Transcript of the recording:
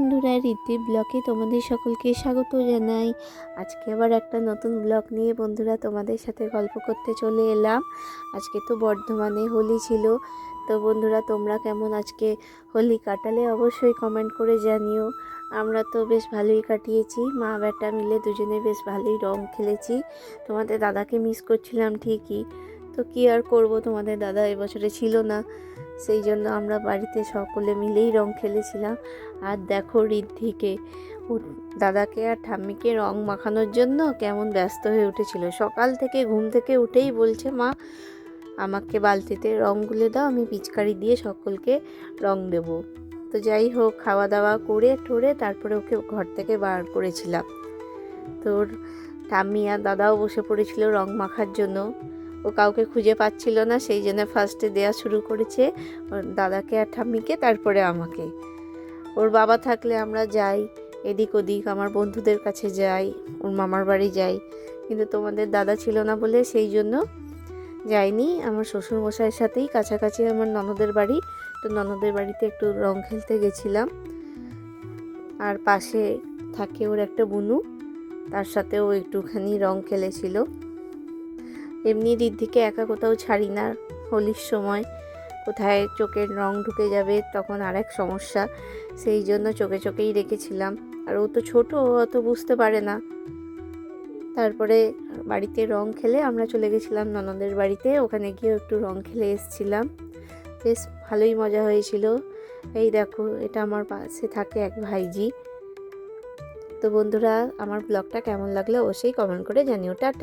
বন্ধুরা, ঋদ্ধি ব্লগে তোমাদের সকলকে স্বাগত জানাই। আজকে আবার একটা নতুন ব্লগ নিয়ে বন্ধুরা তোমাদের সাথে গল্প করতে চলে এলাম। আজকে তো বর্ধমানে হোলি ছিল, তো বন্ধুরা তোমরা কেমন আজকে হোলি কাটালে অবশ্যই কমেন্ট করে জানিও। আমরা তো বেশ ভালোই কাটিয়েছি, মা বেটা মিলে দুজনে বেশ ভালোই রং খেলেছি। তোমাদের দাদাকে মিস করছিলাম ঠিকই, তো কি আর করব, তোমাদের দাদা এবছরে ছিল না, সেই জন্য আমরা বাড়িতে সকলে মিলেই রং খেলেছিলাম। আর দেখো ঋদ্ধিকে, দাদাকে আর ঠাম্মিকে রং মাখানোর জন্য কেমন ব্যস্ত হয়ে উঠেছিল। সকাল থেকে ঘুম থেকে উঠেই বলছে, মা আমাকে বালতিতে রং গুলে দাও, আমি পিচকারি দিয়ে সকলকে রং দেব। তো যাই হোক, খাওয়া দাওয়া করে ঠোরে তারপরে ওকে ঘর থেকে বার করেছিলাম। তোর ঠাম্মি আর দাদাও বসে পড়েছিল রং মাখার জন্য। ও কাউকে খুঁজে পাচ্ছিল না, সেই জন্য ফার্স্টে দেয়া শুরু করেছে দাদাকে আর ঠাম্মিকে, তারপরে আমাকে। ওর বাবা থাকলে আমরা যাই এদিক ওদিক, আমার বন্ধুদের কাছে যাই, ওর মামার বাড়ি যাই, কিন্তু তোমাদের দাদা ছিল না বলে সেই জন্য যাইনি। আমার শ্বশুরমশাইয়ের সাথেই কাছাকাছি আমার ননদের বাড়ি, তো ননদের বাড়িতে একটু রং খেলতে গেছিলাম। আর পাশে থাকে ওর একটা বুনু, তার সাথেও একটুখানি রং খেলেছিল। এমনি ঋদ্ধিকে একা কোথাও ছাড়ি না হোলির সময়, কোথায় চোখের রং ঢুকে যাবে তখন আরেক সমস্যা, সেই জন্য চোখে চোখেই রেখেছিলাম। আর ও তো ছোটো, ও অত বুঝতে পারে না। তারপরে বাড়িতে রং খেলে আমরা চলে গেছিলাম ননদের বাড়িতে, ওখানে গিয়ে একটু রং খেলে এসেছিলাম, বেশ ভালোই মজা হয়েছিল। এই দেখো, এটা আমার পাশে থাকে এক ভাইজি। তো বন্ধুরা, আমার ব্লগটা কেমন লাগলো অবশ্যই কমেন্ট করে জানিও। টাটা।